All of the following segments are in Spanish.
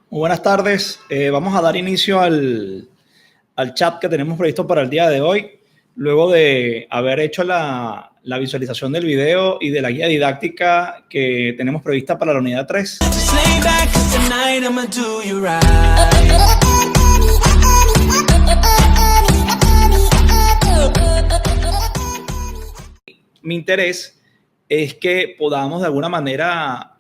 Muy buenas tardes. Vamos a dar inicio al chat que tenemos previsto para el día de hoy. Luego de haber hecho la visualización del video y de la guía didáctica que tenemos prevista para la unidad 3. Mi interés es que podamos de alguna manera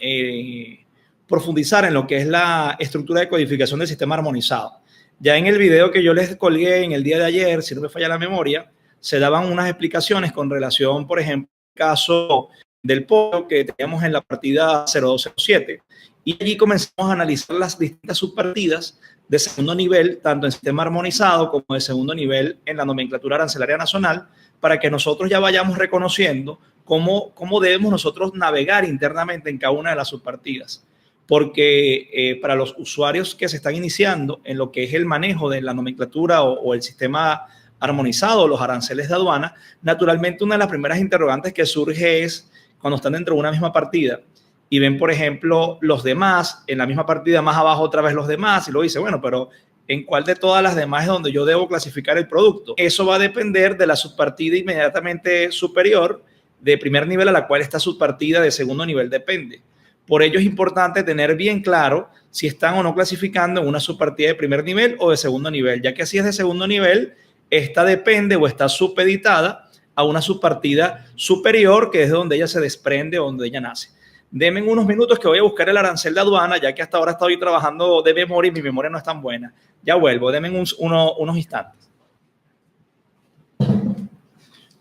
profundizar en lo que es la estructura de codificación del sistema armonizado. Ya en el video que yo les colgué en el día de ayer, si no me falla la memoria, se daban unas explicaciones con relación, por ejemplo, al caso del pollo que teníamos en la partida 0207. Y allí comenzamos a analizar las distintas subpartidas de segundo nivel, tanto en sistema armonizado como de segundo nivel en la nomenclatura arancelaria nacional, para que nosotros ya vayamos reconociendo cómo debemos nosotros navegar internamente en cada una de las subpartidas. Porque para los usuarios que se están iniciando en lo que es el manejo de la nomenclatura o el sistema armonizado, los aranceles de aduana, naturalmente una de las primeras interrogantes que surge es cuando están dentro de una misma partida y ven, por ejemplo, los demás, en la misma partida más abajo otra vez los demás, y luego dice, bueno, pero ¿en cuál de todas las demás es donde yo debo clasificar el producto? Eso va a depender de la subpartida inmediatamente superior de primer nivel a la cual esta subpartida de segundo nivel depende. Por ello es importante tener bien claro si están o no clasificando en una subpartida de primer nivel o de segundo nivel, ya que si es de segundo nivel, esta depende o está supeditada a una subpartida superior, que es de donde ella se desprende o donde ella nace. Denme unos minutos que voy a buscar el arancel de aduana, ya que hasta ahora estoy trabajando de memoria y mi memoria no es tan buena. Ya vuelvo, denme unos instantes.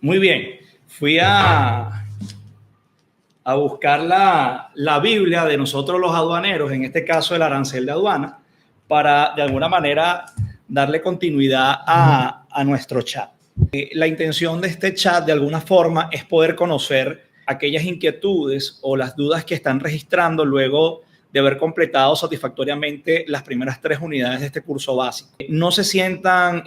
Muy bien, fui a buscar la Biblia de nosotros los aduaneros, en este caso el arancel de aduana, para de alguna manera darle continuidad a nuestro chat. La intención de este chat de alguna forma es poder conocer aquellas inquietudes o las dudas que están registrando luego de haber completado satisfactoriamente las primeras 3 unidades de este curso básico. No se sientan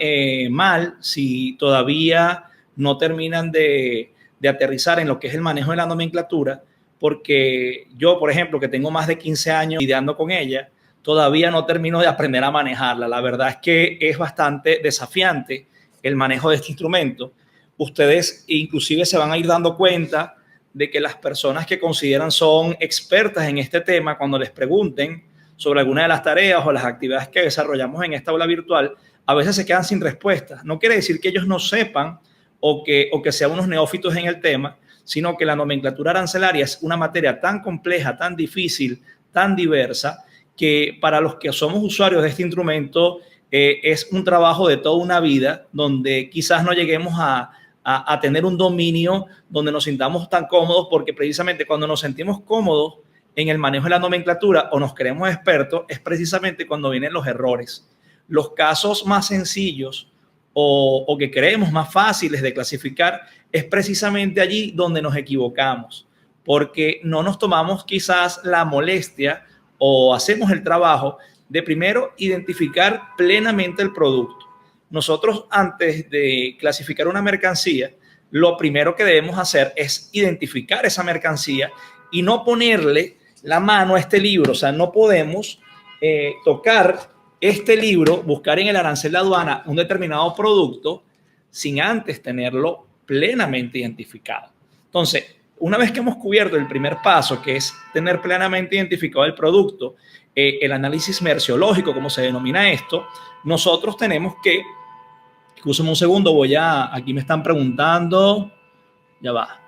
mal si todavía no terminan de aterrizar en lo que es el manejo de la nomenclatura, porque yo, por ejemplo, que tengo más de 15 años lidiando con ella, todavía no termino de aprender a manejarla. La verdad es que es bastante desafiante el manejo de este instrumento. Ustedes inclusive se van a ir dando cuenta de que las personas que consideran son expertas en este tema, cuando les pregunten sobre alguna de las tareas o las actividades que desarrollamos en esta aula virtual, a veces se quedan sin respuestas. No quiere decir que ellos no sepan o que sean unos neófitos en el tema, sino que la nomenclatura arancelaria es una materia tan compleja, tan difícil, tan diversa, que para los que somos usuarios de este instrumento es un trabajo de toda una vida, donde quizás no lleguemos a tener un dominio donde nos sintamos tan cómodos, porque precisamente cuando nos sentimos cómodos en el manejo de la nomenclatura o nos creemos expertos, es precisamente cuando vienen los errores. Los casos más sencillos o que creemos más fáciles de clasificar, es precisamente allí donde nos equivocamos, porque no nos tomamos quizás la molestia o hacemos el trabajo de primero identificar plenamente el producto. Nosotros, antes de clasificar una mercancía, lo primero que debemos hacer es identificar esa mercancía y no ponerle la mano a este libro. O sea, no podemos tocar este libro, buscar en el arancel de aduana un determinado producto sin antes tenerlo plenamente identificado. Entonces, una vez que hemos cubierto el primer paso, que es tener plenamente identificado el producto, el análisis merciológico, como se denomina esto, nosotros tenemos que, escúchame un segundo, aquí me están preguntando, ya va,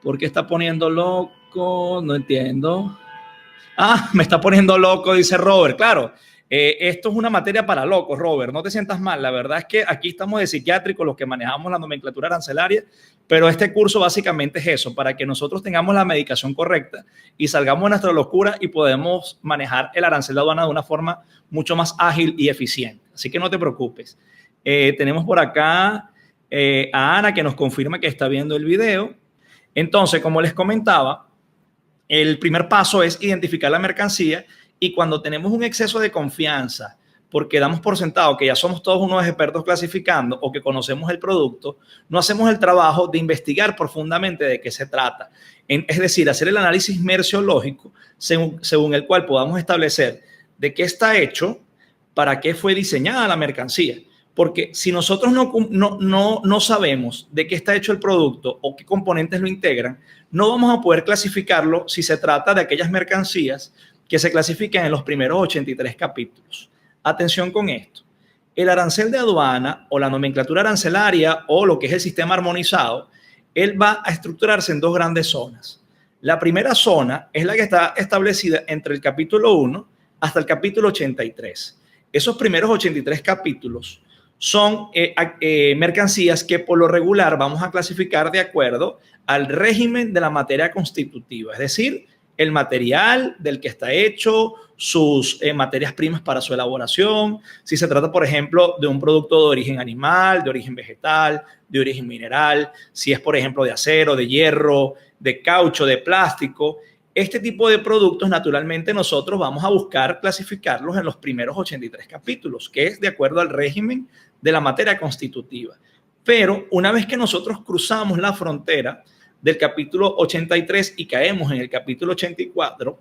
¿por qué está poniendo loco? No entiendo. Me está poniendo loco, dice Robert, claro. Esto es una materia para locos, Robert, no te sientas mal. La verdad es que aquí estamos de psiquiátricos los que manejamos la nomenclatura arancelaria, pero este curso básicamente es eso, para que nosotros tengamos la medicación correcta y salgamos de nuestra locura y podemos manejar el arancel de aduana de una forma mucho más ágil y eficiente. Así que no te preocupes. Tenemos por acá a Ana, que nos confirma que está viendo el video. Entonces, como les comentaba, el primer paso es identificar la mercancía. Y cuando tenemos un exceso de confianza, porque damos por sentado que ya somos todos unos expertos clasificando o que conocemos el producto, no hacemos el trabajo de investigar profundamente de qué se trata. Es decir, hacer el análisis merciológico según el cual podamos establecer de qué está hecho, para qué fue diseñada la mercancía. Porque si nosotros no sabemos de qué está hecho el producto o qué componentes lo integran, no vamos a poder clasificarlo si se trata de aquellas mercancías que se clasifican en los primeros 83 capítulos. Atención con esto. El arancel de aduana o la nomenclatura arancelaria o lo que es el sistema armonizado, él va a estructurarse en dos grandes zonas. La primera zona es la que está establecida entre el capítulo 1 hasta el capítulo 83. Esos primeros 83 capítulos son mercancías que por lo regular vamos a clasificar de acuerdo al régimen de la materia constitutiva, es decir, el material del que está hecho, sus materias primas para su elaboración, si se trata, por ejemplo, de un producto de origen animal, de origen vegetal, de origen mineral, si es, por ejemplo, de acero, de hierro, de caucho, de plástico. Este tipo de productos, naturalmente, nosotros vamos a buscar clasificarlos en los primeros 83 capítulos, que es de acuerdo al régimen de la materia constitutiva. Pero una vez que nosotros cruzamos la frontera del capítulo 83 y caemos en el capítulo 84,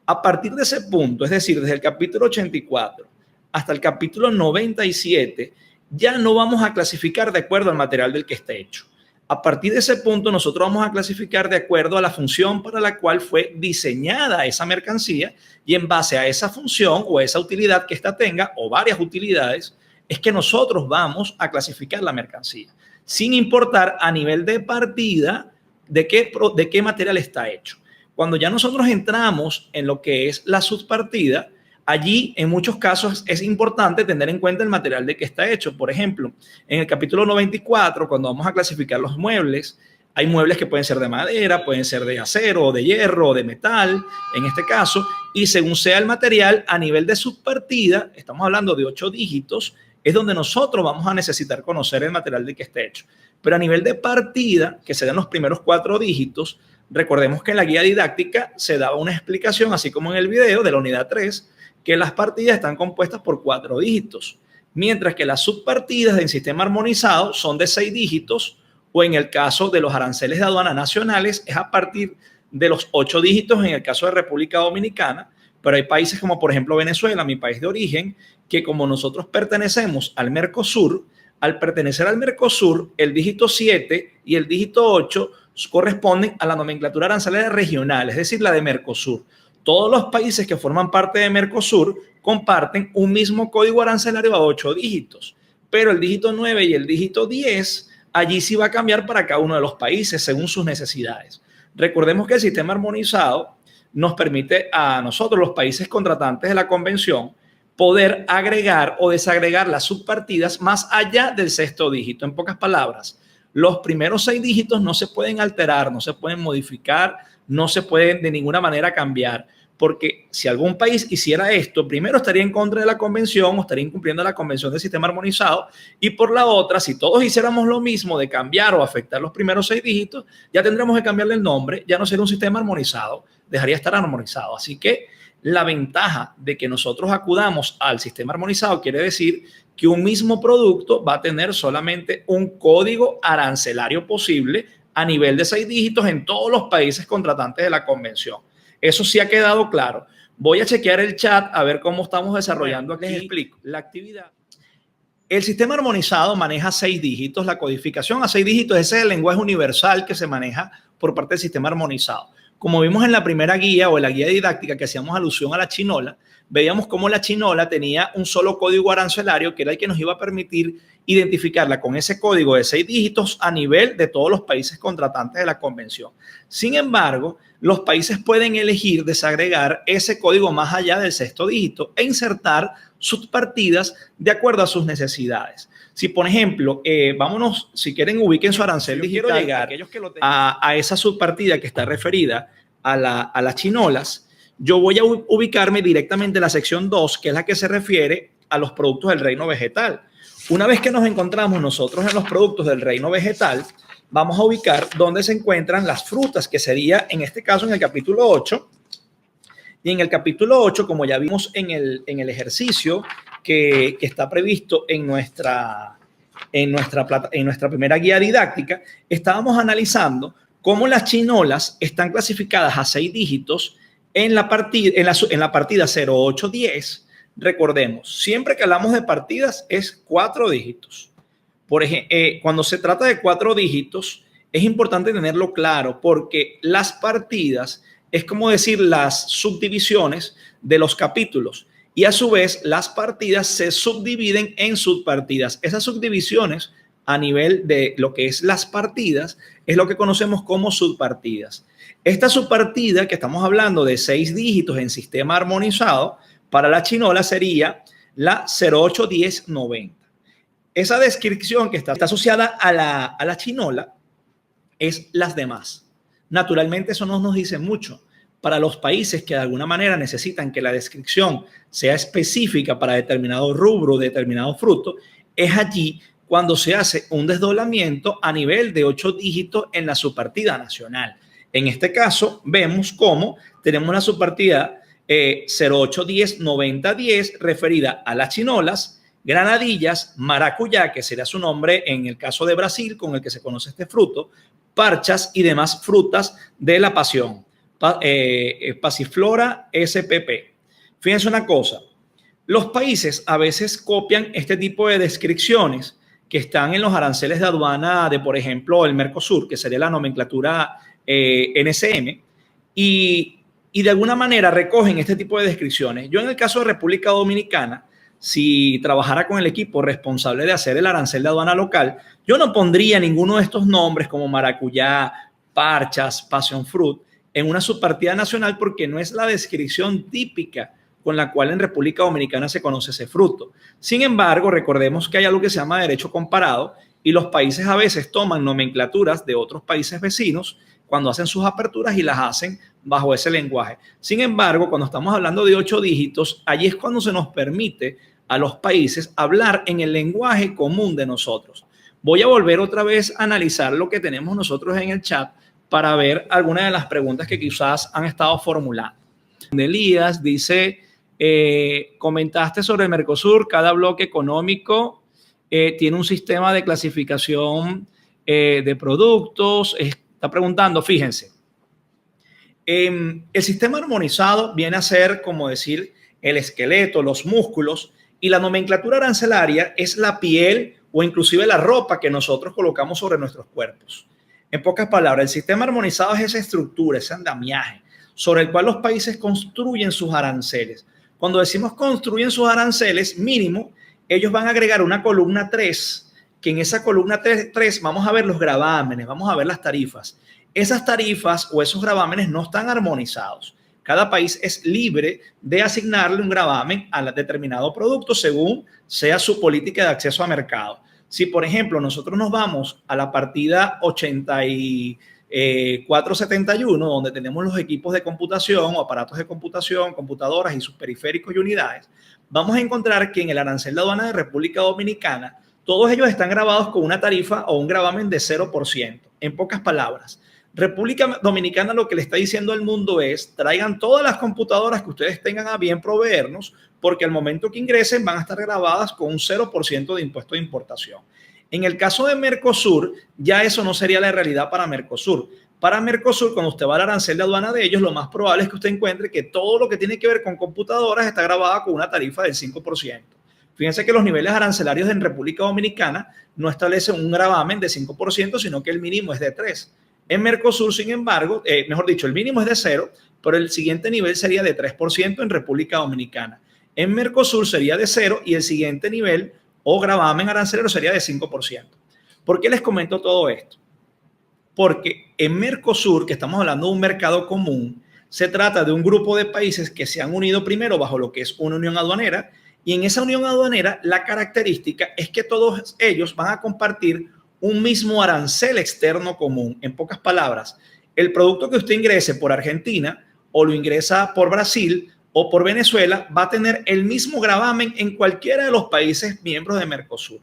a partir de ese punto, es decir, desde el capítulo 84 hasta el capítulo 97, ya no vamos a clasificar de acuerdo al material del que está hecho. A partir de ese punto, nosotros vamos a clasificar de acuerdo a la función para la cual fue diseñada esa mercancía y en base a esa función o esa utilidad que ésta tenga o varias utilidades, es que nosotros vamos a clasificar la mercancía, sin importar a nivel de partida de qué material está hecho. Cuando ya nosotros entramos en lo que es la subpartida, allí en muchos casos es importante tener en cuenta el material de que está hecho. Por ejemplo, en el capítulo 94, cuando vamos a clasificar los muebles, hay muebles que pueden ser de madera, pueden ser de acero, de hierro, de metal, en este caso, y según sea el material, a nivel de subpartida, estamos hablando de 8 dígitos, es donde nosotros vamos a necesitar conocer el material de que está hecho. Pero a nivel de partida, que se dan los primeros 4 dígitos, recordemos que en la guía didáctica se daba una explicación, así como en el video de la unidad 3, que las partidas están compuestas por 4 dígitos, mientras que las subpartidas del sistema armonizado son de 6 dígitos, o en el caso de los aranceles de aduana nacionales es a partir de los 8 dígitos en el caso de República Dominicana, pero hay países como por ejemplo Venezuela, mi país de origen, que como nosotros pertenecemos al Mercosur, al pertenecer al Mercosur, el dígito 7 y el dígito 8 corresponden a la nomenclatura arancelaria regional, es decir, la de Mercosur. Todos los países que forman parte de Mercosur comparten un mismo código arancelario a 8 dígitos, pero el dígito 9 y el dígito 10, allí sí va a cambiar para cada uno de los países según sus necesidades. Recordemos que el sistema armonizado nos permite a nosotros, los países contratantes de la convención, poder agregar o desagregar las subpartidas más allá del 6º dígito. En pocas palabras, los primeros 6 dígitos no se pueden alterar, no se pueden modificar, no se pueden de ninguna manera cambiar, porque si algún país hiciera esto, primero estaría en contra de la convención o estaría incumpliendo la convención del sistema armonizado, y por la otra, si todos hiciéramos lo mismo de cambiar o afectar los primeros 6 dígitos, ya tendremos que cambiarle el nombre, ya no sería un sistema armonizado, dejaría de estar armonizado. Así que la ventaja de que nosotros acudamos al sistema armonizado quiere decir que un mismo producto va a tener solamente un código arancelario posible a nivel de 6 dígitos en todos los países contratantes de la convención. Eso sí ha quedado claro. Voy a chequear el chat a ver cómo estamos desarrollando aquí. Les explico la actividad. El sistema armonizado maneja 6 dígitos. La codificación a 6 dígitos, ese es el lenguaje universal que se maneja por parte del sistema armonizado. Como vimos en la primera guía o en la guía didáctica que hacíamos alusión a la chinola, veíamos cómo la chinola tenía un solo código arancelario que era el que nos iba a permitir identificarla con ese código de 6 dígitos a nivel de todos los países contratantes de la convención. Sin embargo, los países pueden elegir desagregar ese código más allá del 6º dígito e insertar subpartidas de acuerdo a sus necesidades. Si, por ejemplo, vámonos, si quieren, ubiquen su arancel digital, quiero llegar a esa subpartida que está referida a las chinolas, yo voy a ubicarme directamente en la sección 2, que es la que se refiere a los productos del reino vegetal. Una vez que nos encontramos nosotros en los productos del reino vegetal, vamos a ubicar dónde se encuentran las frutas, que sería, en este caso, en el capítulo 8. Y en el capítulo 8, como ya vimos en el ejercicio que está previsto en nuestra primera guía didáctica, estábamos analizando cómo las chinolas están clasificadas a 6 dígitos en la partida 0, 8, 10, Recordemos, siempre que hablamos de partidas es 4 dígitos. Por ejemplo, cuando se trata de 4 dígitos, es importante tenerlo claro porque las partidas es como decir las subdivisiones de los capítulos y a su vez las partidas se subdividen en subpartidas. Esas subdivisiones a nivel de lo que es las partidas es lo que conocemos como subpartidas. Esta subpartida que estamos hablando de 6 dígitos en sistema armonizado para la chinola sería la 081090. Esa descripción que está asociada a la chinola es las demás. Naturalmente eso no nos dice mucho. Para los países que de alguna manera necesitan que la descripción sea específica para determinado rubro, determinado fruto, es allí cuando se hace un desdoblamiento a nivel de 8 dígitos en la subpartida nacional. En este caso vemos cómo tenemos una subpartida 08109010 referida a las chinolas, granadillas, maracuyá, que será su nombre en el caso de Brasil con el que se conoce este fruto, parchas y demás frutas de la pasión. Passiflora spp. Fíjense una cosa, los países a veces copian este tipo de descripciones que están en los aranceles de aduana de, por ejemplo, el Mercosur, que sería la nomenclatura NSM, y de alguna manera recogen este tipo de descripciones. Yo en el caso de República Dominicana, si trabajara con el equipo responsable de hacer el arancel de aduana local, yo no pondría ninguno de estos nombres como maracuyá, parchas, passion fruit en una subpartida nacional porque no es la descripción típica con la cual en República Dominicana se conoce ese fruto. Sin embargo, recordemos que hay algo que se llama derecho comparado y los países a veces toman nomenclaturas de otros países vecinos cuando hacen sus aperturas y las hacen bajo ese lenguaje. Sin embargo, cuando estamos hablando de 8 dígitos, allí es cuando se nos permite a los países hablar en el lenguaje común de nosotros. Voy a volver otra vez a analizar lo que tenemos nosotros en el chat para ver algunas de las preguntas que quizás han estado formulando. Elías dice, comentaste sobre el Mercosur, cada bloque económico tiene un sistema de clasificación de productos. Está preguntando, fíjense, el sistema armonizado viene a ser como decir el esqueleto, los músculos, y la nomenclatura arancelaria es la piel o inclusive la ropa que nosotros colocamos sobre nuestros cuerpos. En pocas palabras, el sistema armonizado es esa estructura, ese andamiaje sobre el cual los países construyen sus aranceles. Cuando decimos construyen sus aranceles, mínimo, ellos van a agregar una columna 3, que en esa columna 3 vamos a ver los gravámenes, vamos a ver las tarifas. Esas tarifas o esos gravámenes no están armonizados. Cada país es libre de asignarle un gravamen a determinado producto según sea su política de acceso a mercado. Si, por ejemplo, nosotros nos vamos a la partida 8471, donde tenemos los equipos de computación o aparatos de computación, computadoras y sus periféricos y unidades, vamos a encontrar que en el arancel de aduana de República Dominicana, todos ellos están grabados con una tarifa o un gravamen de 0%. En pocas palabras, República Dominicana lo que le está diciendo al mundo es, traigan todas las computadoras que ustedes tengan a bien proveernos, porque al momento que ingresen van a estar grabadas con un 0% de impuesto de importación. En el caso de Mercosur, ya eso no sería la realidad para Mercosur. Para Mercosur, cuando usted va al arancel de aduana de ellos, lo más probable es que usted encuentre que todo lo que tiene que ver con computadoras está grabado con una tarifa del 5%. Fíjense que los niveles arancelarios en República Dominicana no establecen un gravamen de 5%, sino que el mínimo es de 3%. En Mercosur, sin embargo, mejor dicho, el mínimo es de 0, pero el siguiente nivel sería de 3% en República Dominicana. En Mercosur sería de 0 y el siguiente nivel o gravamen arancelero sería de 5%. ¿Por qué les comento todo esto? Porque en Mercosur, que estamos hablando de un mercado común, se trata de un grupo de países que se han unido primero bajo lo que es una unión aduanera, y en esa unión aduanera la característica es que todos ellos van a compartir un mismo arancel externo común. En pocas palabras, el producto que usted ingrese por Argentina o lo ingresa por Brasil o por Venezuela va a tener el mismo gravamen en cualquiera de los países miembros de Mercosur.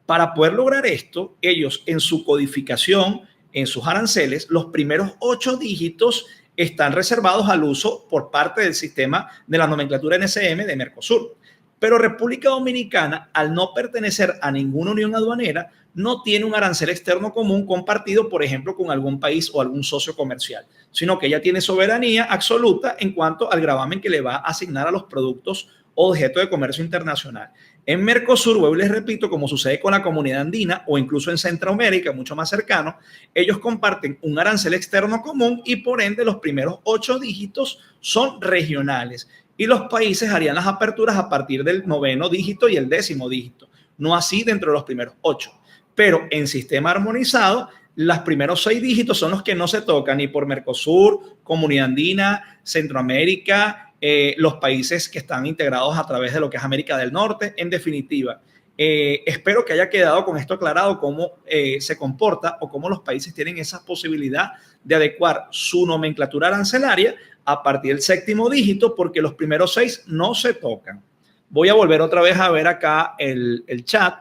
Para poder lograr esto, ellos en su codificación, en sus aranceles, los primeros 8 dígitos están reservados al uso por parte del sistema de la nomenclatura NSM de Mercosur. Pero República Dominicana, al no pertenecer a ninguna unión aduanera, no tiene un arancel externo común compartido, por ejemplo, con algún país o algún socio comercial, sino que ella tiene soberanía absoluta en cuanto al gravamen que le va a asignar a los productos objeto de comercio internacional. En Mercosur, vuelvo y les repito, como sucede con la comunidad andina o incluso en Centroamérica, mucho más cercano, ellos comparten un arancel externo común y por ende los primeros 8 dígitos son regionales y los países harían las aperturas a partir del 9º dígito y el 10º dígito, no así dentro de los primeros 8. Pero en sistema armonizado, los primeros 6 dígitos son los que no se tocan ni por Mercosur, Comunidad Andina, Centroamérica, los países que están integrados a través de lo que es América del Norte. En definitiva, espero que haya quedado con esto aclarado cómo se comporta o cómo los países tienen esa posibilidad de adecuar su nomenclatura arancelaria a partir del 7º dígito, porque los primeros 6 no se tocan. Voy a volver otra vez a ver acá el chat.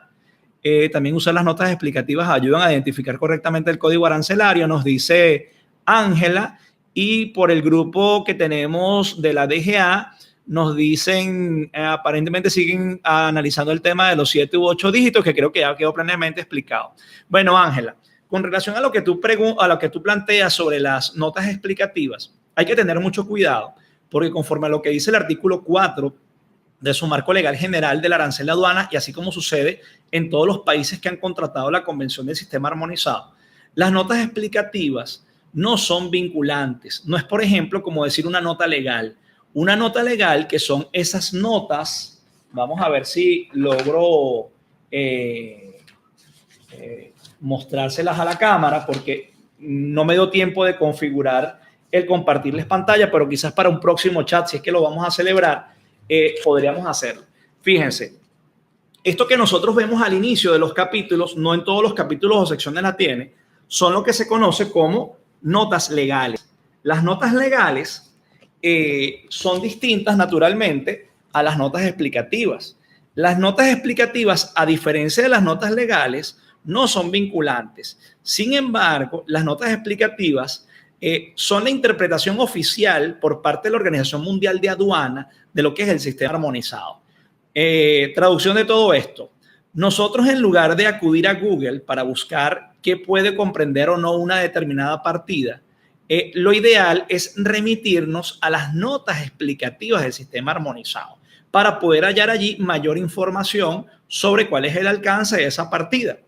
También usar las notas explicativas ayudan a identificar correctamente el código arancelario, nos dice Ángela. Y por el grupo que tenemos de la DGA, nos dicen, aparentemente siguen analizando el tema de los 7 u 8 dígitos, que creo que ya quedó plenamente explicado. Bueno, Ángela, con relación a lo que tú planteas sobre las notas explicativas, hay que tener mucho cuidado, porque conforme a lo que dice el artículo 4 de su marco legal general del arancel de aduana, y así como sucede en todos los países que han contratado la Convención del Sistema Armonizado, las notas explicativas no son vinculantes. No es, por ejemplo, como decir una nota legal. Una nota legal, que son esas notas, vamos a ver si logro mostrárselas a la cámara, porque no me dio tiempo de configurar el compartirles pantalla, pero quizás para un próximo chat, si es que lo vamos a celebrar, podríamos hacerlo. Fíjense, esto que nosotros vemos al inicio de los capítulos, no en todos los capítulos o secciones la tiene, son lo que se conoce como notas legales. Las notas legales son distintas naturalmente a las notas explicativas. Las notas explicativas, a diferencia de las notas legales, no son vinculantes. Sin embargo, las notas explicativas son la interpretación oficial por parte de la Organización Mundial de Aduana de lo que es el sistema armonizado. Traducción de todo esto. Nosotros, en lugar de acudir a Google para buscar qué puede comprender o no una determinada partida, lo ideal es remitirnos a las notas explicativas del sistema armonizado para poder hallar allí mayor información sobre cuál es el alcance de esa partida.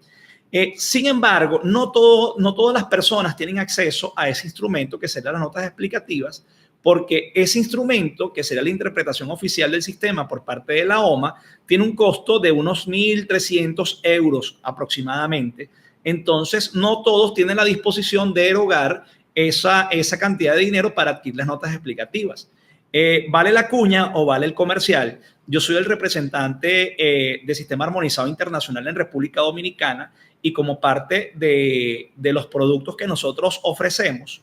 Sin embargo, no todas las personas tienen acceso a ese instrumento que serían las notas explicativas, porque ese instrumento, que será la interpretación oficial del sistema por parte de la OMA, tiene un costo de unos 1.300 euros aproximadamente. Entonces, no todos tienen la disposición de erogar esa cantidad de dinero para adquirir las notas explicativas. Vale la cuña o vale el comercial. Yo soy el representante de Sistema Armonizado Internacional en República Dominicana y como parte de los productos que nosotros ofrecemos,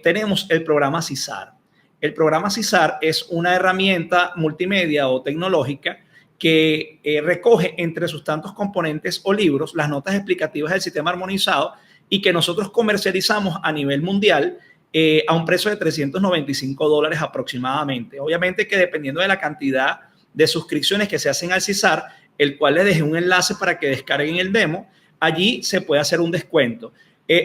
tenemos el programa CISAR. El programa CISAR es una herramienta multimedia o tecnológica que recoge entre sus tantos componentes o libros las notas explicativas del sistema armonizado y que nosotros comercializamos a nivel mundial a un precio de $395 aproximadamente. Obviamente que dependiendo de la cantidad de suscripciones que se hacen al CISAR, el cual les dejé un enlace para que descarguen el demo, allí se puede hacer un descuento.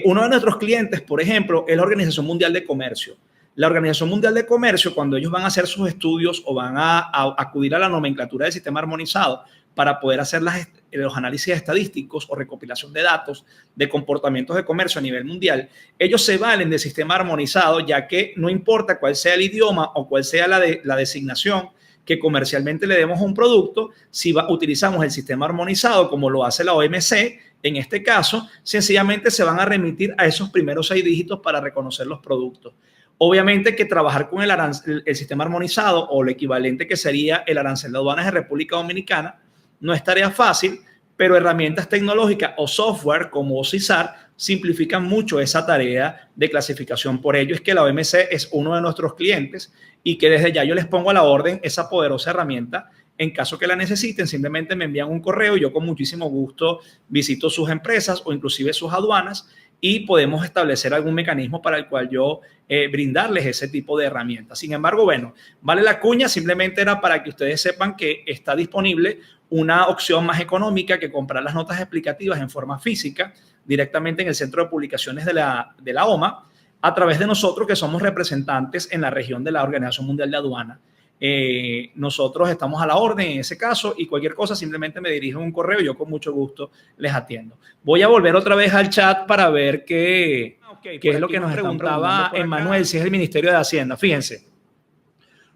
Uno de nuestros clientes, por ejemplo, es la Organización Mundial de Comercio. La Organización Mundial de Comercio, cuando ellos van a hacer sus estudios o van a acudir a la nomenclatura del sistema armonizado para poder hacer los análisis estadísticos o recopilación de datos de comportamientos de comercio a nivel mundial, ellos se valen del sistema armonizado, ya que no importa cuál sea el idioma o cuál sea la designación que comercialmente le demos a un producto, si utilizamos el sistema armonizado como lo hace la OMC, en este caso, sencillamente se van a remitir a esos primeros 6 dígitos para reconocer los productos. Obviamente que trabajar con el sistema armonizado o lo equivalente que sería el arancel de aduanas de República Dominicana no es tarea fácil, pero herramientas tecnológicas o software como CISAR simplifican mucho esa tarea de clasificación. Por ello es que la OMC es uno de nuestros clientes y que desde ya yo les pongo a la orden esa poderosa herramienta. En caso que la necesiten, simplemente me envían un correo y yo con muchísimo gusto visito sus empresas o inclusive sus aduanas y podemos establecer algún mecanismo para el cual yo brindarles ese tipo de herramientas. Sin embargo, bueno, vale la cuña, simplemente era para que ustedes sepan que está disponible una opción más económica que comprar las notas explicativas en forma física directamente en el centro de publicaciones de la OMA a través de nosotros que somos representantes en la región de la Organización Mundial de Aduana. nosotros estamos a la orden en ese caso y cualquier cosa simplemente me dirijo un correo y yo con mucho gusto les atiendo. Voy a volver otra vez al chat para ver qué es lo que nos preguntaba Emmanuel, si es el Ministerio de Hacienda. Fíjense,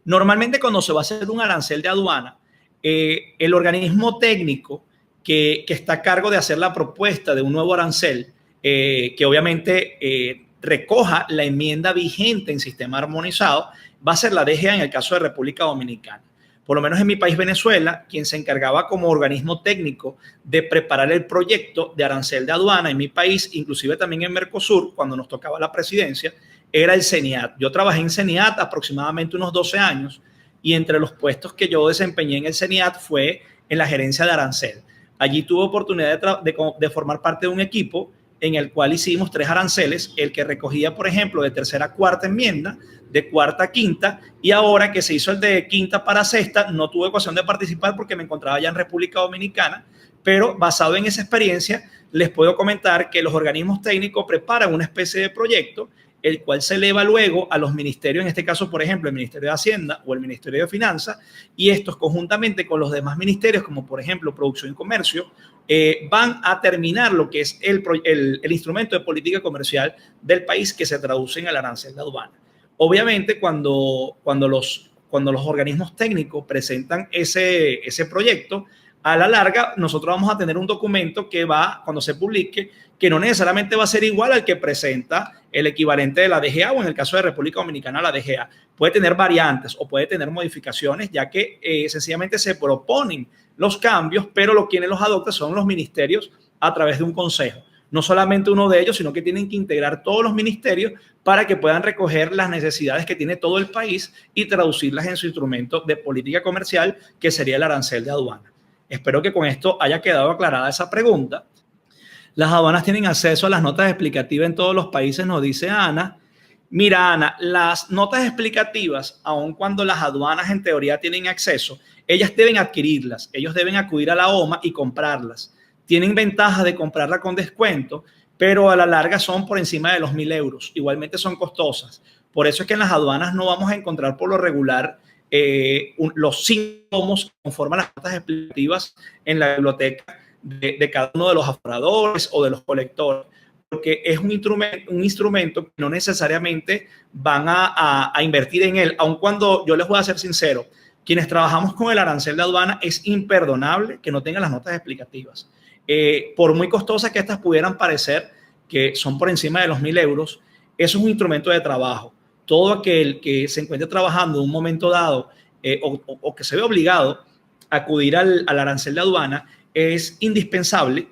normalmente cuando se va a hacer un arancel de aduana, el organismo técnico que está a cargo de hacer la propuesta de un nuevo arancel, que obviamente recoja la enmienda vigente en sistema armonizado, va a ser la DGA en el caso de República Dominicana. Por lo menos en mi país, Venezuela, quien se encargaba como organismo técnico de preparar el proyecto de arancel de aduana en mi país, inclusive también en Mercosur, cuando nos tocaba la presidencia, era el CENIAT. Yo trabajé en CENIAT aproximadamente unos 12 años y entre los puestos que yo desempeñé en el CENIAT fue en la gerencia de arancel. Allí tuve oportunidad de formar parte de un equipo en el cual hicimos 3 aranceles, el que recogía, por ejemplo, de tercera a cuarta enmienda, de cuarta a quinta, y ahora que se hizo el de quinta para sexta, no tuve ocasión de participar porque me encontraba ya en República Dominicana, pero basado en esa experiencia, les puedo comentar que los organismos técnicos preparan una especie de proyecto, el cual se eleva luego a los ministerios, en este caso, por ejemplo, el Ministerio de Hacienda o el Ministerio de Finanzas, y estos conjuntamente con los demás ministerios, como por ejemplo Producción y Comercio, van a terminar lo que es el instrumento de política comercial del país que se traduce en el arancel de aduana. Obviamente, cuando los organismos técnicos presentan ese proyecto, a la larga nosotros vamos a tener un documento que va, cuando se publique, que no necesariamente va a ser igual al que presenta el equivalente de la DGA o en el caso de República Dominicana la DGA. Puede tener variantes o puede tener modificaciones, ya que sencillamente se proponen los cambios, pero quienes los adoptan son los ministerios a través de un consejo. No solamente uno de ellos, sino que tienen que integrar todos los ministerios para que puedan recoger las necesidades que tiene todo el país y traducirlas en su instrumento de política comercial, que sería el arancel de aduana. Espero que con esto haya quedado aclarada esa pregunta. Las aduanas tienen acceso a las notas explicativas en todos los países, nos dice Ana. Mira, Ana, las notas explicativas, aun cuando las aduanas en teoría tienen acceso, ellas deben adquirirlas. Ellos deben acudir a la OMA y comprarlas. Tienen ventaja de comprarla con descuento, pero a la larga son por encima de los 1.000 euros. Igualmente son costosas. Por eso es que en las aduanas no vamos a encontrar por lo regular los 5 tomos que conforman las notas explicativas en la biblioteca de cada uno de los aforadores o de los colectores, porque es un instrumento que no necesariamente van a invertir en él, aun cuando yo les voy a ser sincero, quienes trabajamos con el arancel de aduana es imperdonable que no tengan las notas explicativas. Por muy costosas que estas pudieran parecer, que son por encima de los 1.000 euros, eso es un instrumento de trabajo. Todo aquel que se encuentre trabajando en un momento dado o que se ve obligado a acudir al arancel de aduana, es indispensable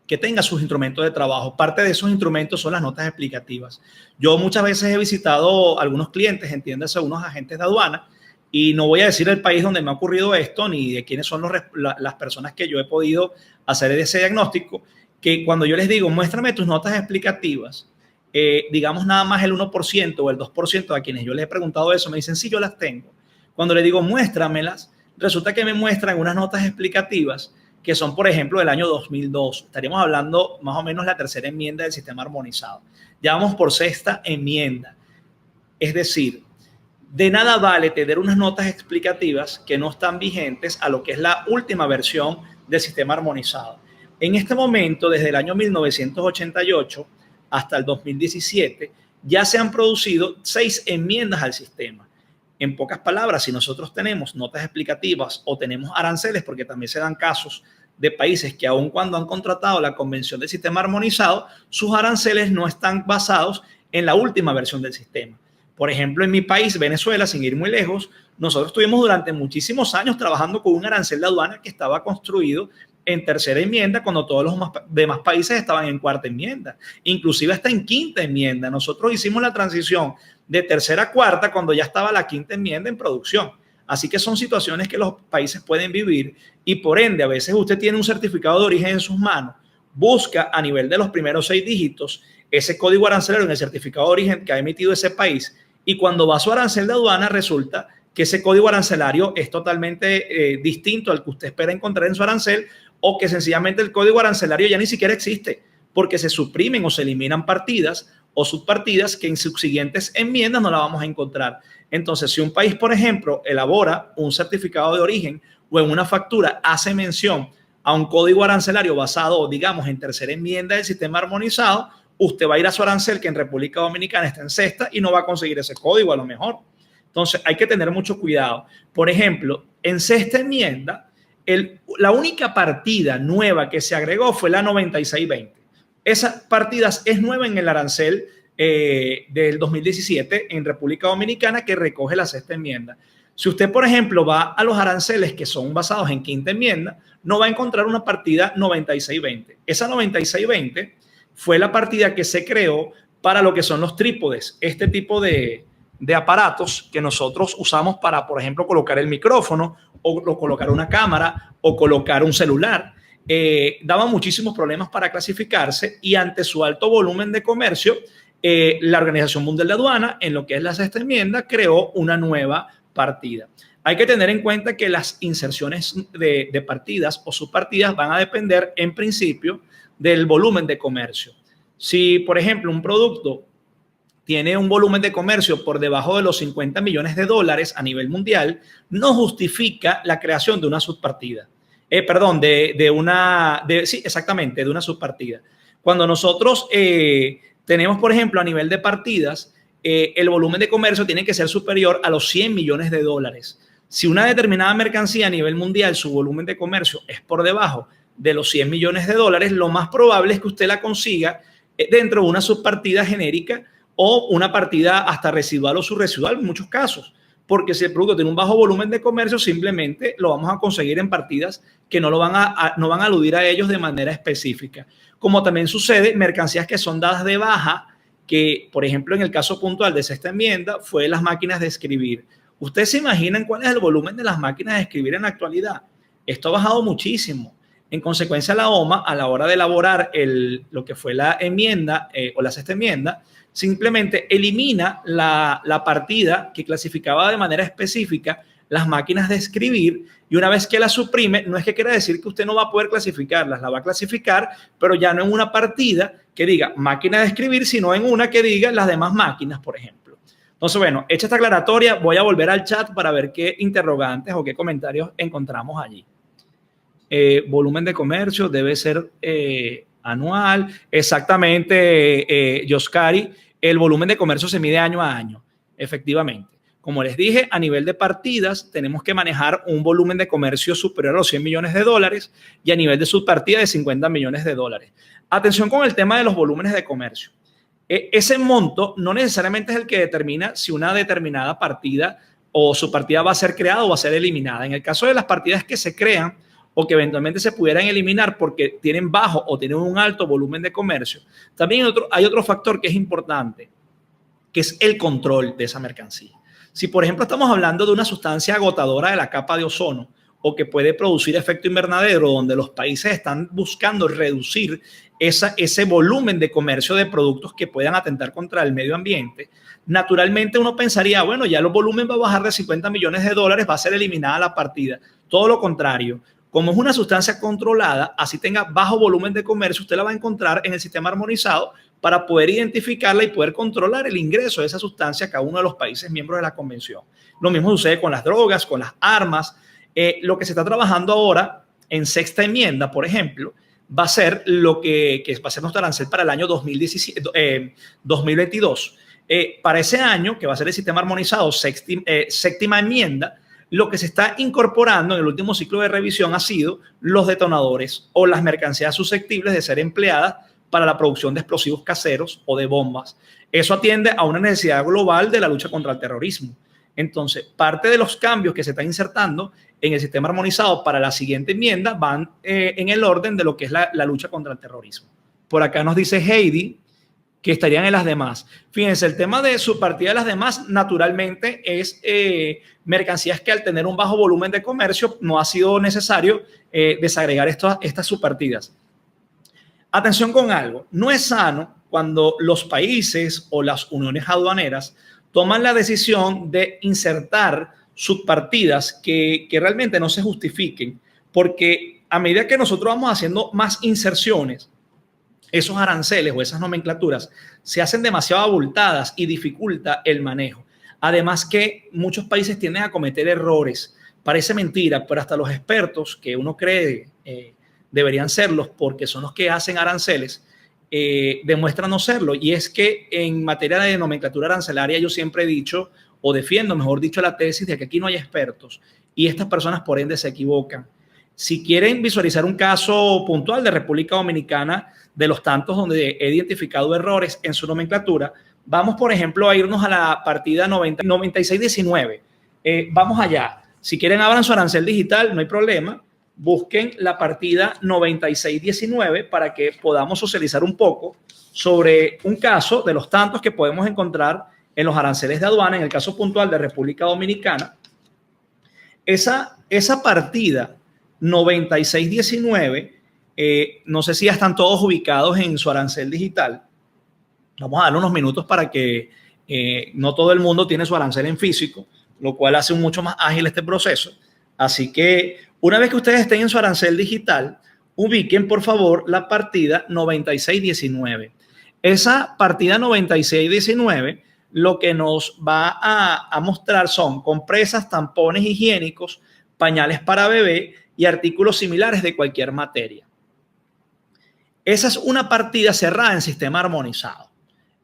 que tenga sus instrumentos de trabajo. Parte de esos instrumentos son las notas explicativas. Yo muchas veces he visitado a algunos clientes, entiéndase, unos agentes de aduana, y no voy a decir el país donde me ha ocurrido esto, ni de quiénes son las personas que yo he podido hacer ese diagnóstico, que cuando yo les digo, muéstrame tus notas explicativas, digamos nada más el 1% o el 2% a quienes yo les he preguntado eso, me dicen, sí, yo las tengo. Cuando les digo, muéstramelas, resulta que me muestran unas notas explicativas que son, por ejemplo, del año 2002. Estaríamos hablando más o menos la tercera enmienda del sistema armonizado. Ya vamos por sexta enmienda. Es decir, de nada vale tener unas notas explicativas que no están vigentes a lo que es la última versión del sistema armonizado. En este momento, desde el año 1988 hasta el 2017, ya se han producido 6 enmiendas al sistema. En pocas palabras, si nosotros tenemos notas explicativas o tenemos aranceles, porque también se dan casos de países que aun cuando han contratado la Convención del Sistema Armonizado, sus aranceles no están basados en la última versión del sistema. Por ejemplo, en mi país, Venezuela, sin ir muy lejos, nosotros estuvimos durante muchísimos años trabajando con un arancel de aduana que estaba construido en tercera enmienda cuando todos los demás países estaban en cuarta enmienda, inclusive hasta en quinta enmienda. Nosotros hicimos la transición de tercera a cuarta cuando ya estaba la quinta enmienda en producción. Así que son situaciones que los países pueden vivir y por ende a veces usted tiene un certificado de origen en sus manos, busca a nivel de los primeros 6 dígitos ese código arancelario en el certificado de origen que ha emitido ese país y cuando va a su arancel de aduana resulta que ese código arancelario es totalmente distinto al que usted espera encontrar en su arancel o que sencillamente el código arancelario ya ni siquiera existe porque se suprimen o se eliminan partidas o subpartidas que en sus siguientes enmiendas no la vamos a encontrar. Entonces, si un país, por ejemplo, elabora un certificado de origen o en una factura hace mención a un código arancelario basado, digamos, en tercera enmienda del sistema armonizado, usted va a ir a su arancel, que en República Dominicana está en sexta, y no va a conseguir ese código a lo mejor. Entonces, hay que tener mucho cuidado. Por ejemplo, en sexta enmienda, la única partida nueva que se agregó fue la 9620. Esa partida es nueva en el arancel del 2017 en República Dominicana, que recoge la sexta enmienda. Si usted, por ejemplo, va a los aranceles que son basados en quinta enmienda, no va a encontrar una partida 9620. Esa 9620 fue la partida que se creó para lo que son los trípodes, este tipo de aparatos que nosotros usamos para, por ejemplo, colocar el micrófono o colocar una cámara o colocar un celular. Daba muchísimos problemas para clasificarse, y ante su alto volumen de comercio, la Organización Mundial de Aduana, en lo que es la sexta enmienda, creó una nueva partida. Hay que tener en cuenta que las inserciones de partidas o subpartidas van a depender en principio del volumen de comercio. Si, por ejemplo, un producto tiene un volumen de comercio por debajo de los 50 millones de dólares a nivel mundial, no justifica la creación de una subpartida. Sí, exactamente, de una subpartida. Cuando nosotros tenemos, por ejemplo, a nivel de partidas, el volumen de comercio tiene que ser superior a los 100 millones de dólares. Si una determinada mercancía a nivel mundial, su volumen de comercio es por debajo de los 100 millones de dólares, lo más probable es que usted la consiga dentro de una subpartida genérica o una partida hasta residual o subresidual en muchos casos. Porque si el producto tiene un bajo volumen de comercio, simplemente lo vamos a conseguir en partidas que no van a aludir a ellos de manera específica. Como también sucede, mercancías que son dadas de baja, que, por ejemplo, en el caso puntual de esta enmienda, fue las máquinas de escribir. ¿Ustedes se imaginan cuál es el volumen de las máquinas de escribir en la actualidad? Esto ha bajado muchísimo. En consecuencia, la OMA, a la hora de elaborar lo que fue la enmienda o la sexta enmienda, simplemente elimina la partida que clasificaba de manera específica las máquinas de escribir, y una vez que la suprime, no es que quiera decir que usted no va a poder clasificarlas, la va a clasificar, pero ya no en una partida que diga máquina de escribir, sino en una que diga las demás máquinas, por ejemplo. Entonces, bueno, hecha esta aclaratoria, voy a volver al chat para ver qué interrogantes o qué comentarios encontramos allí. Volumen de comercio debe ser anual. Exactamente, Yoscari, el volumen de comercio se mide año a año, efectivamente. Como les dije, a nivel de partidas tenemos que manejar un volumen de comercio superior a los 100 millones de dólares y a nivel de subpartida de 50 millones de dólares. Atención con el tema de los volúmenes de comercio. Ese monto no necesariamente es el que determina si una determinada partida o subpartida va a ser creada o va a ser eliminada. En el caso de las partidas que se crean o que eventualmente se pudieran eliminar porque tienen bajo o tienen un alto volumen de comercio, también hay otro factor que es importante, que es el control de esa mercancía. Si, por ejemplo, estamos hablando de una sustancia agotadora de la capa de ozono o que puede producir efecto invernadero, donde los países están buscando reducir ese volumen de comercio de productos que puedan atentar contra el medio ambiente, naturalmente uno pensaría, bueno, ya el volumen va a bajar de 50 millones de dólares, va a ser eliminada la partida. Todo lo contrario. Como es una sustancia controlada, así tenga bajo volumen de comercio, usted la va a encontrar en el sistema armonizado para poder identificarla y poder controlar el ingreso de esa sustancia a cada uno de los países miembros de la convención. Lo mismo sucede con las drogas, con las armas. Lo que se está trabajando ahora en sexta enmienda, por ejemplo, va a ser lo que va a ser nuestro arancel para el año 2022. Para ese año, que va a ser el sistema armonizado séptima enmienda, lo que se está incorporando en el último ciclo de revisión ha sido los detonadores o las mercancías susceptibles de ser empleadas para la producción de explosivos caseros o de bombas. Eso atiende a una necesidad global de la lucha contra el terrorismo. Entonces, parte de los cambios que se están insertando en el sistema armonizado para la siguiente enmienda van en el orden de lo que es la lucha contra el terrorismo. Por acá nos dice Heidi que estarían en las demás. Fíjense, el tema de subpartida de las demás naturalmente es mercancías que al tener un bajo volumen de comercio no ha sido necesario desagregar estas subpartidas. Atención con algo, no es sano cuando los países o las uniones aduaneras toman la decisión de insertar subpartidas que realmente no se justifiquen, porque a medida que nosotros vamos haciendo más inserciones, esos aranceles o esas nomenclaturas se hacen demasiado abultadas y dificulta el manejo. Además que muchos países tienden a cometer errores. Parece mentira, pero hasta los expertos que uno cree deberían serlos porque son los que hacen aranceles, demuestran no serlo. Y es que en materia de nomenclatura arancelaria yo siempre he dicho, o defiendo, mejor dicho, la tesis de que aquí no hay expertos y estas personas por ende se equivocan. Si quieren visualizar un caso puntual de República Dominicana, de los tantos donde he identificado errores en su nomenclatura, vamos, por ejemplo, a irnos a la partida 9619. Vamos allá. Si quieren, abran su arancel digital, no hay problema. Busquen la partida 9619 para que podamos socializar un poco sobre un caso de los tantos que podemos encontrar en los aranceles de aduana, en el caso puntual de República Dominicana. Esa partida 9619, no sé si ya están todos ubicados en su arancel digital. Vamos a darle unos minutos para que no todo el mundo tiene su arancel en físico, lo cual hace mucho más ágil este proceso. Así que una vez que ustedes estén en su arancel digital, ubiquen por favor la partida 9619. Esa partida 9619 lo que nos va a mostrar son compresas, tampones higiénicos, pañales para bebé y artículos similares de cualquier materia. Esa es una partida cerrada en sistema armonizado.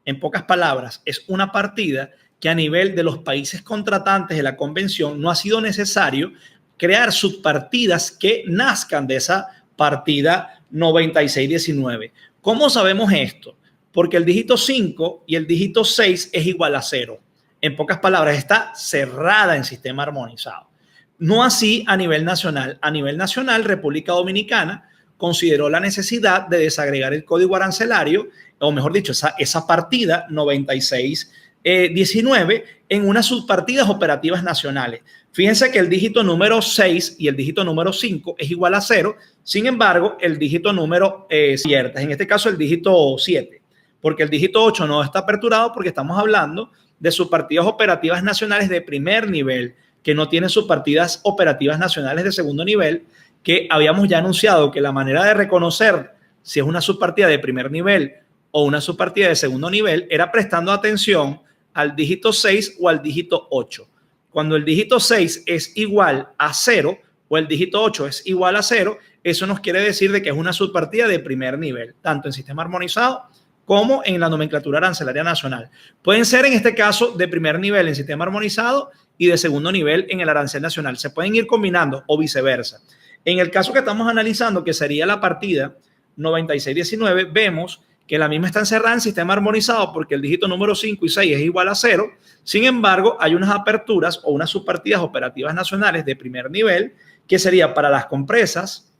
En pocas palabras, es una partida que a nivel de los países contratantes de la convención no ha sido necesario crear subpartidas que nazcan de esa partida 9619. ¿Cómo sabemos esto? Porque el dígito 5 y el dígito 6 es igual a 0. En pocas palabras, está cerrada en sistema armonizado. No así a nivel nacional. A nivel nacional, República Dominicana consideró la necesidad de desagregar el código arancelario, o mejor dicho, esa partida 9619 en unas subpartidas operativas nacionales. Fíjense que el dígito número 6 y el dígito número 5 es igual a 0. Sin embargo, el dígito número ciertas, en este caso el dígito 7, porque el dígito 8 no está aperturado porque estamos hablando de subpartidas operativas nacionales de primer nivel, que no tienen subpartidas operativas nacionales de segundo nivel, que habíamos ya anunciado que la manera de reconocer si es una subpartida de primer nivel o una subpartida de segundo nivel era prestando atención al dígito 6 o al dígito 8. Cuando el dígito 6 es igual a 0 o el dígito 8 es igual a 0, eso nos quiere decir de que es una subpartida de primer nivel, tanto en sistema armonizado como en la nomenclatura arancelaria nacional. Pueden ser en este caso de primer nivel en sistema armonizado y de segundo nivel en el arancel nacional. Se pueden ir combinando o viceversa. En el caso que estamos analizando, que sería la partida 9619, vemos que la misma está encerrada en sistema armonizado porque el dígito número 5 y 6 es igual a 0. Sin embargo, hay unas aperturas o unas subpartidas operativas nacionales de primer nivel, que sería para las compresas,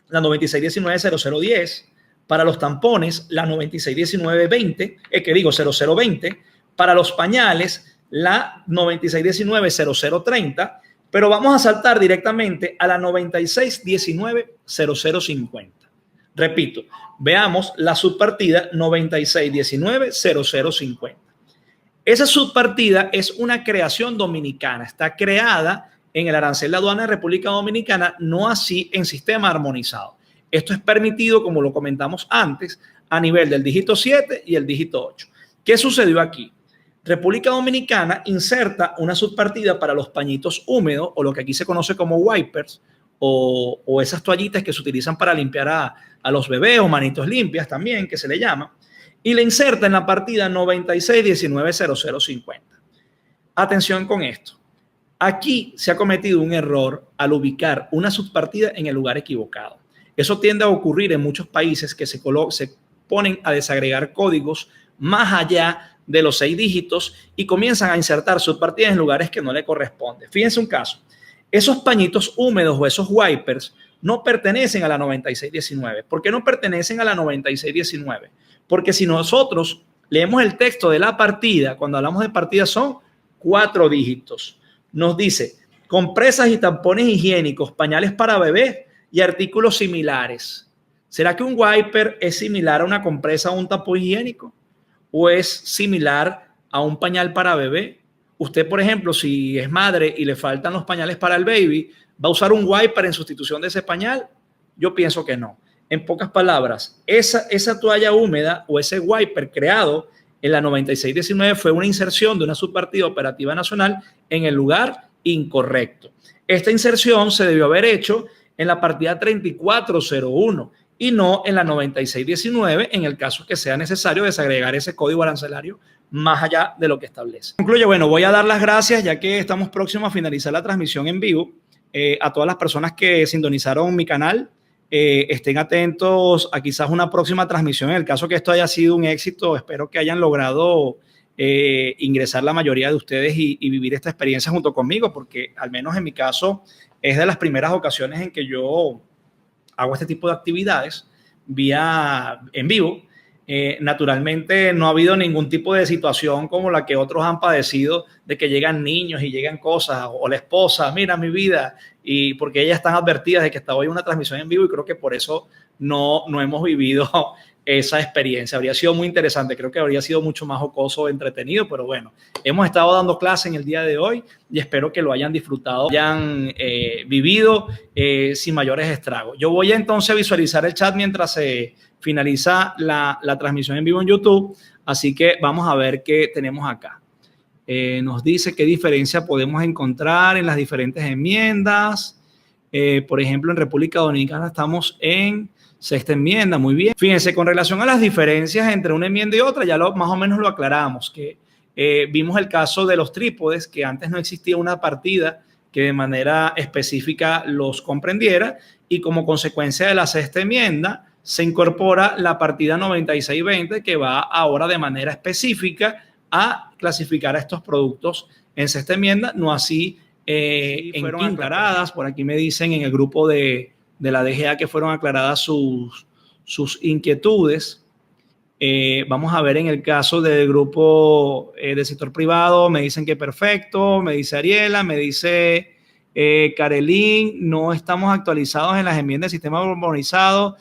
la 9619-0010, para los tampones, la 9619-20, 0020, para los pañales, la 9619-0030, pero vamos a saltar directamente a la 9619-0050. Repito, veamos la subpartida 9619-0050. Esa subpartida es una creación dominicana, está creada en el arancel de aduana de República Dominicana, no así en sistema armonizado. Esto es permitido, como lo comentamos antes, a nivel del dígito 7 y el dígito 8. ¿Qué sucedió aquí? República Dominicana inserta una subpartida para los pañitos húmedos, o lo que aquí se conoce como wipers, o esas toallitas que se utilizan para limpiar a los bebés, o manitos limpias también, que se le llama, y le inserta en la partida 9619-0050. Atención con esto. Aquí se ha cometido un error al ubicar una subpartida en el lugar equivocado. Eso tiende a ocurrir en muchos países que se ponen a desagregar códigos más allá de los 6 dígitos y comienzan a insertar subpartidas en lugares que no le corresponden. Fíjense un caso. Esos pañitos húmedos o esos wipers no pertenecen a la 9619. ¿Por qué no pertenecen a la 9619? Porque si nosotros leemos el texto de la partida, cuando hablamos de partida son 4 dígitos. Nos dice compresas y tampones higiénicos, pañales para bebés y artículos similares. ¿Será que un wiper es similar a una compresa o un tampón higiénico? ¿O es similar a un pañal para bebé? Usted, por ejemplo, si es madre y le faltan los pañales para el baby, ¿va a usar un wiper en sustitución de ese pañal? Yo pienso que no. En pocas palabras, esa toalla húmeda o ese wiper creado en la 9619 fue una inserción de una subpartida operativa nacional en el lugar incorrecto. Esta inserción se debió haber hecho en la partida 3401 y no en la 9619 en el caso que sea necesario desagregar ese código arancelario más allá de lo que establece. Concluye, bueno, voy a dar las gracias ya que estamos próximos a finalizar la transmisión en vivo a todas las personas que sintonizaron mi canal. Estén atentos a quizás una próxima transmisión en el caso que esto haya sido un éxito. Espero que hayan logrado ingresar la mayoría de ustedes y vivir esta experiencia junto conmigo, porque al menos en mi caso es de las primeras ocasiones en que yo hago este tipo de actividades en vivo. Naturalmente no ha habido ningún tipo de situación como la que otros han padecido, de que llegan niños y llegan cosas, o la esposa, mira mi vida, y porque ellas están advertidas de que está hoy una transmisión en vivo, y creo que por eso no hemos vivido esa experiencia. Habría sido muy interesante, creo que habría sido mucho más jocoso, entretenido, pero bueno, hemos estado dando clase en el día de hoy y espero que lo hayan disfrutado, hayan vivido sin mayores estragos. Yo voy a entonces visualizar el chat mientras se finaliza la transmisión en vivo en YouTube, así que vamos a ver qué tenemos acá. Nos dice qué diferencia podemos encontrar en las diferentes enmiendas. Por ejemplo, en República Dominicana estamos en sexta enmienda, muy bien. Fíjense, con relación a las diferencias entre una enmienda y otra, ya más o menos lo aclaramos, que vimos el caso de los trípodes, que antes no existía una partida que de manera específica los comprendiera, y como consecuencia de la sexta enmienda se incorpora la partida 9620, que va ahora de manera específica a clasificar a estos productos en sexta enmienda, no así en quinta. Aclaradas, por aquí me dicen en el grupo de la DGA que fueron aclaradas sus inquietudes. Vamos a ver en el caso del grupo del sector privado, me dicen que perfecto, me dice Ariela, me dice Karelín, no estamos actualizados en las enmiendas del sistema armonizado.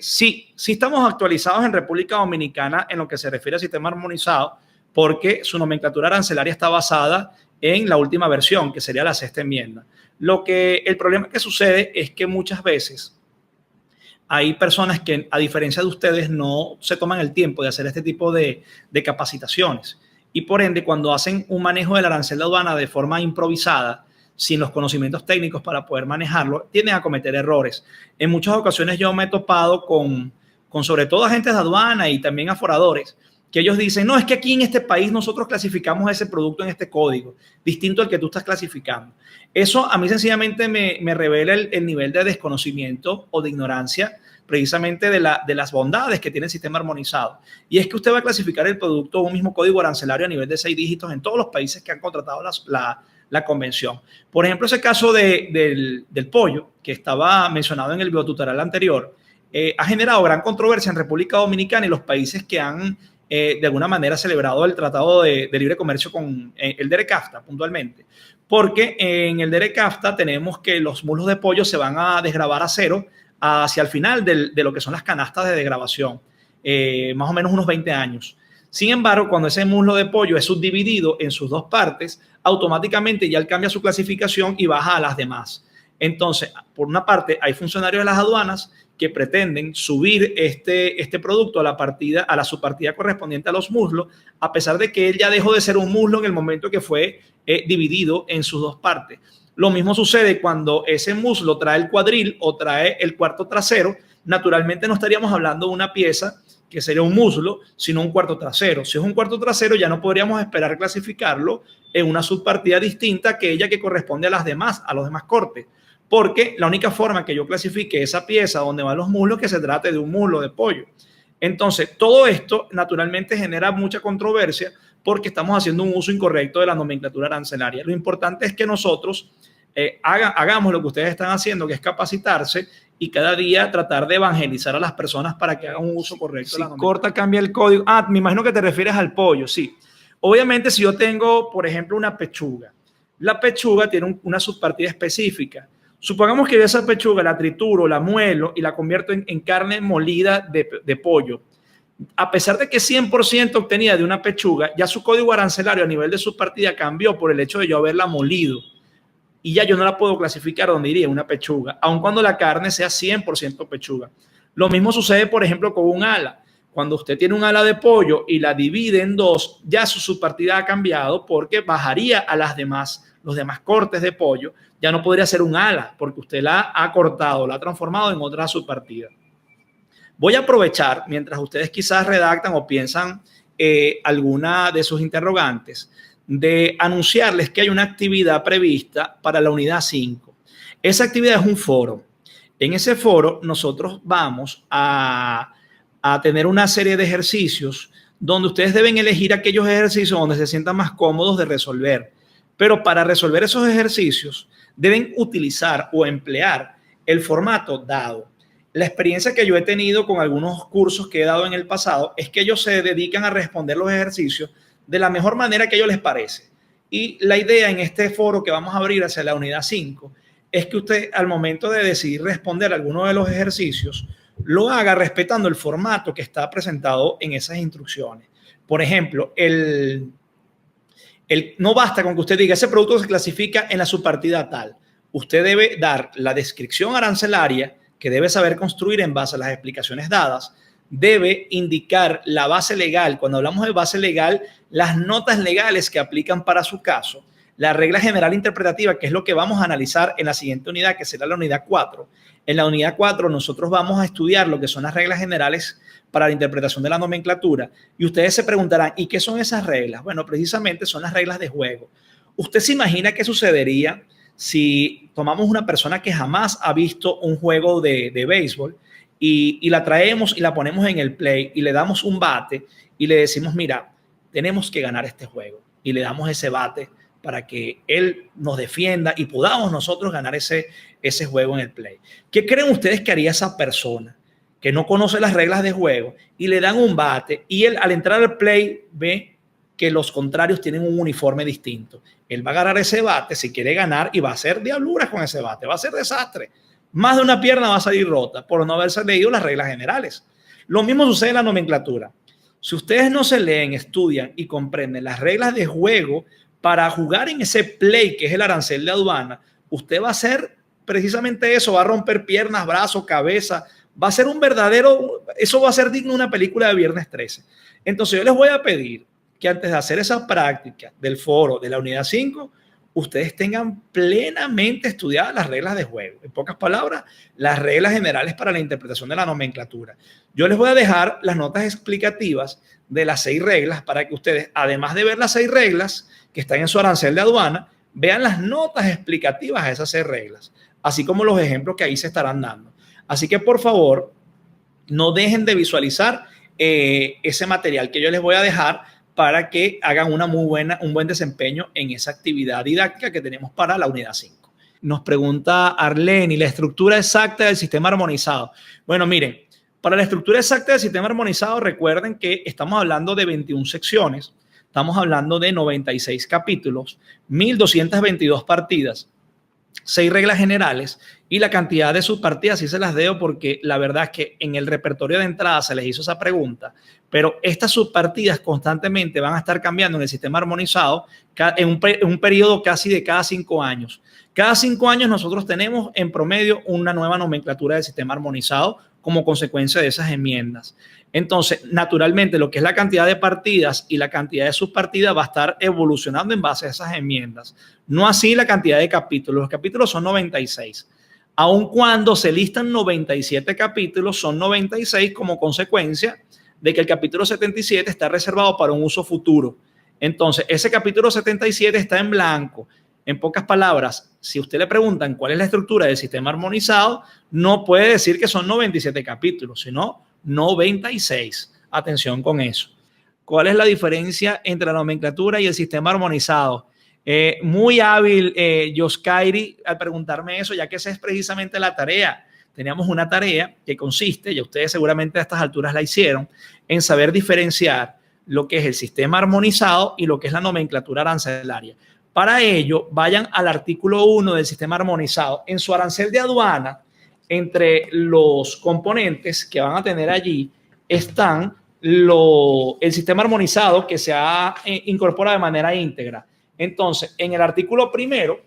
Sí estamos actualizados en República Dominicana en lo que se refiere al sistema armonizado, porque su nomenclatura arancelaria está basada en la última versión, que sería la sexta enmienda. El problema que sucede es que muchas veces hay personas que, a diferencia de ustedes, no se toman el tiempo de hacer este tipo de capacitaciones. Y por ende, cuando hacen un manejo del arancel de aduana de forma improvisada, sin los conocimientos técnicos para poder manejarlo, tienden a cometer errores. En muchas ocasiones yo me he topado con sobre todo agentes de aduana y también aforadores, que ellos dicen, no, es que aquí en este país nosotros clasificamos ese producto en este código, distinto al que tú estás clasificando. Eso a mí sencillamente me revela el nivel de desconocimiento o de ignorancia precisamente de las bondades que tiene el sistema armonizado. Y es que usted va a clasificar el producto un mismo código arancelario a nivel de 6 dígitos en todos los países que han contratado la convención. Por ejemplo, ese caso del pollo que estaba mencionado en el biotutorial anterior, ha generado gran controversia en República Dominicana y los países que han de alguna manera celebrado el Tratado de Libre Comercio con el DERECAFTA puntualmente, porque en el DERECAFTA tenemos que los muslos de pollo se van a desgravar a cero hacia el final de lo que son las canastas de desgravación, más o menos unos 20 años. Sin embargo, cuando ese muslo de pollo es subdividido en sus dos partes, automáticamente ya él cambia su clasificación y baja a las demás. Entonces, por una parte, hay funcionarios de las aduanas que pretenden subir este producto a la subpartida correspondiente a los muslos, a pesar de que él ya dejó de ser un muslo en el momento que fue dividido en sus dos partes. Lo mismo sucede cuando ese muslo trae el cuadril o trae el cuarto trasero. Naturalmente no estaríamos hablando de una pieza que sería un muslo, sino un cuarto trasero. Si es un cuarto trasero, ya no podríamos esperar clasificarlo en una subpartida distinta que aquella que corresponde a los demás cortes. Porque la única forma que yo clasifique esa pieza donde van los muslos es que se trate de un muslo de pollo. Entonces, todo esto naturalmente genera mucha controversia porque estamos haciendo un uso incorrecto de la nomenclatura arancelaria. Lo importante es que nosotros hagamos lo que ustedes están haciendo, que es capacitarse y cada día tratar de evangelizar a las personas para que hagan un uso correcto. Si corta, cambia el código. Ah, me imagino que te refieres al pollo, sí. Obviamente, si yo tengo, por ejemplo, una pechuga, la pechuga tiene una subpartida específica. Supongamos que yo esa pechuga la trituro, la muelo y la convierto en carne molida de pollo. A pesar de que 100% obtenida de una pechuga, ya su código arancelario a nivel de subpartida cambió por el hecho de yo haberla molido. Y ya yo no la puedo clasificar donde iría una pechuga, aun cuando la carne sea 100% pechuga. Lo mismo sucede, por ejemplo, con un ala. Cuando usted tiene un ala de pollo y la divide en dos, ya su subpartida ha cambiado porque bajaría a los demás cortes de pollo. Ya no podría ser un ala porque usted la ha cortado, la ha transformado en otra subpartida. Voy a aprovechar, mientras ustedes quizás redactan o piensan alguna de sus interrogantes, de anunciarles que hay una actividad prevista para la unidad 5. Esa actividad es un foro. En ese foro nosotros vamos a tener una serie de ejercicios donde ustedes deben elegir aquellos ejercicios donde se sientan más cómodos de resolver. Pero para resolver esos ejercicios deben utilizar o emplear el formato dado. La experiencia que yo he tenido con algunos cursos que he dado en el pasado es que ellos se dedican a responder los ejercicios de la mejor manera que a ellos les parece. Y la idea en este foro que vamos a abrir hacia la unidad 5 es que usted, al momento de decidir responder alguno de los ejercicios, lo haga respetando el formato que está presentado en esas instrucciones. Por ejemplo, no basta con que usted diga ese producto se clasifica en la subpartida tal. Usted debe dar la descripción arancelaria que debe saber construir en base a las explicaciones dadas. Debe indicar la base legal. Cuando hablamos de base legal, las notas legales que aplican para su caso, la regla general interpretativa, que es lo que vamos a analizar en la siguiente unidad, que será la unidad 4. En la unidad 4 nosotros vamos a estudiar lo que son las reglas generales para la interpretación de la nomenclatura. Y ustedes se preguntarán, ¿y qué son esas reglas? Bueno, precisamente son las reglas de juego. ¿Usted se imagina qué sucedería si tomamos una persona que jamás ha visto un juego de béisbol y la traemos y la ponemos en el play y le damos un bate y le decimos, mira, tenemos que ganar este juego? Y le damos ese bate para que él nos defienda y podamos nosotros ganar ese juego en el play. ¿Qué creen ustedes que haría esa persona que no conoce las reglas de juego y le dan un bate y él al entrar al play ve que los contrarios tienen un uniforme distinto? Él va a agarrar ese bate si quiere ganar y va a hacer diabluras con ese bate, va a ser desastre. Más de una pierna va a salir rota por no haberse leído las reglas generales. Lo mismo sucede en la nomenclatura. Si ustedes no se leen, estudian y comprenden las reglas de juego para jugar en ese play que es el arancel de aduana, usted va a hacer precisamente eso, va a romper piernas, brazos, cabeza, va a ser eso va a ser digno de una película de Viernes 13. Entonces yo les voy a pedir que antes de hacer esa práctica del foro de la unidad 5, ustedes tengan plenamente estudiadas las reglas de juego. En pocas palabras, las reglas generales para la interpretación de la nomenclatura. Yo les voy a dejar las notas explicativas de las 6 reglas para que ustedes, además de ver las 6 reglas que están en su arancel de aduana, vean las notas explicativas a esas 6 reglas, así como los ejemplos que ahí se estarán dando. Así que, por favor, no dejen de visualizar ese material que yo les voy a dejar para que hagan un buen desempeño en esa actividad didáctica que tenemos para la unidad 5. Nos pregunta Arlene, ¿la estructura exacta del sistema armonizado? Bueno, miren, para la estructura exacta del sistema armonizado, recuerden que estamos hablando de 21 secciones, estamos hablando de 96 capítulos, 1222 partidas, 6 reglas generales y la cantidad de subpartidas sí se las debo porque la verdad es que en el repertorio de entrada se les hizo esa pregunta, pero estas subpartidas constantemente van a estar cambiando en el sistema armonizado en un periodo casi de cada 5 años. Cada 5 años nosotros tenemos en promedio una nueva nomenclatura del sistema armonizado como consecuencia de esas enmiendas. Entonces, naturalmente, lo que es la cantidad de partidas y la cantidad de subpartidas va a estar evolucionando en base a esas enmiendas. No así la cantidad de capítulos. Los capítulos son 96. Aun cuando se listan 97 capítulos, son 96 como consecuencia de que el capítulo 77 está reservado para un uso futuro. Entonces, ese capítulo 77 está en blanco. En pocas palabras, si usted le preguntan cuál es la estructura del sistema armonizado, no puede decir que son 97 capítulos, sino 96. Atención con eso. ¿Cuál es la diferencia entre la nomenclatura y el sistema armonizado? Muy hábil Yoskairi al preguntarme eso, ya que esa es precisamente la tarea. Teníamos una tarea que consiste, ya ustedes seguramente a estas alturas la hicieron, en saber diferenciar lo que es el sistema armonizado y lo que es la nomenclatura arancelaria. Para ello, vayan al artículo 1 del sistema armonizado. En su arancel de aduana, entre los componentes que van a tener allí, están el sistema armonizado que se ha incorporado de manera íntegra. Entonces, en el artículo primero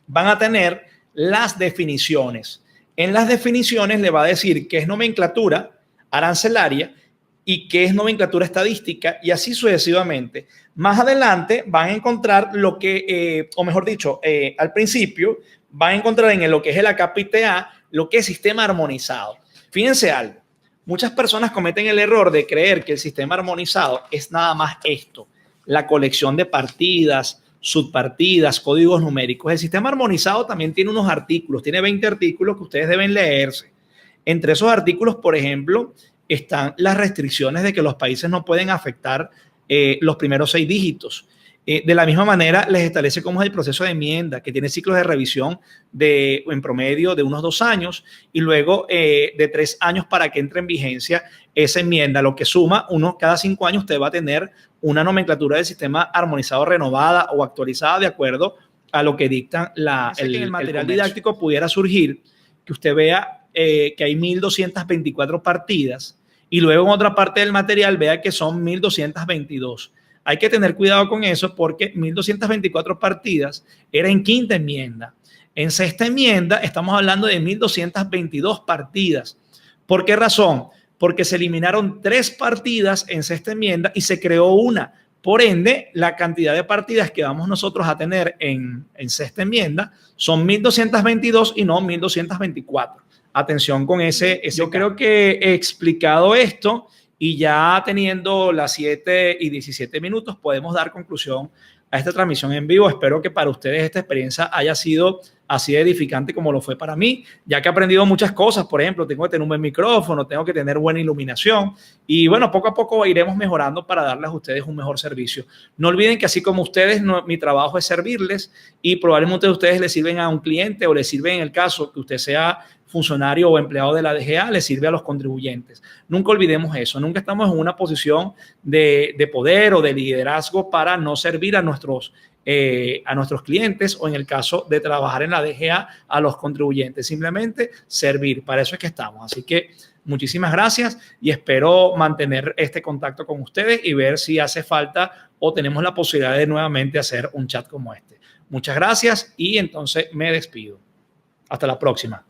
van a tener las definiciones. En las definiciones le va a decir qué es nomenclatura arancelaria y qué es nomenclatura estadística, y así sucesivamente. Más adelante van a encontrar lo que, o mejor dicho, al principio van a encontrar en lo que es el acápite A, lo que es sistema armonizado. Fíjense algo, muchas personas cometen el error de creer que el sistema armonizado es nada más esto, la colección de partidas, subpartidas, códigos numéricos. El sistema armonizado también tiene unos artículos, tiene 20 artículos que ustedes deben leerse. Entre esos artículos, por ejemplo, están las restricciones de que los países no pueden afectar los primeros 6 dígitos. De la misma manera, les establece cómo es el proceso de enmienda, que tiene ciclos de revisión en promedio de unos 2 años y luego de 3 años para que entre en vigencia esa enmienda, lo que suma cada 5 años usted va a tener una nomenclatura del sistema armonizado renovada o actualizada de acuerdo a lo que dictan el material didáctico. Pudiera surgir que usted vea que hay 1.224 partidas y luego en otra parte del material vea que son 1.222. Hay que tener cuidado con eso porque 1.224 partidas era en quinta enmienda. En sexta enmienda estamos hablando de 1.222 partidas. ¿Por qué razón? Porque se eliminaron 3 partidas en sexta enmienda y se creó una. Por ende, la cantidad de partidas que vamos nosotros a tener en sexta enmienda son 1.222 y no 1.224. Atención con ese. Yo creo que he explicado esto. Y ya teniendo las 7:17 minutos, podemos dar conclusión a esta transmisión en vivo. Espero que para ustedes esta experiencia haya sido así de edificante como lo fue para mí, ya que he aprendido muchas cosas. Por ejemplo, tengo que tener un buen micrófono, tengo que tener buena iluminación y bueno, poco a poco iremos mejorando para darles a ustedes un mejor servicio. No olviden que así como ustedes, mi trabajo es servirles y probablemente ustedes les sirven a un cliente o les sirven en el caso que usted sea funcionario o empleado de la DGA, le sirve a los contribuyentes. Nunca olvidemos eso, nunca estamos en una posición de poder o de liderazgo para no servir a nuestros clientes o en el caso de trabajar en la DGA a los contribuyentes, simplemente servir, para eso es que estamos. Así que muchísimas gracias y espero mantener este contacto con ustedes y ver si hace falta o tenemos la posibilidad de nuevamente hacer un chat como este. Muchas gracias y entonces me despido. Hasta la próxima.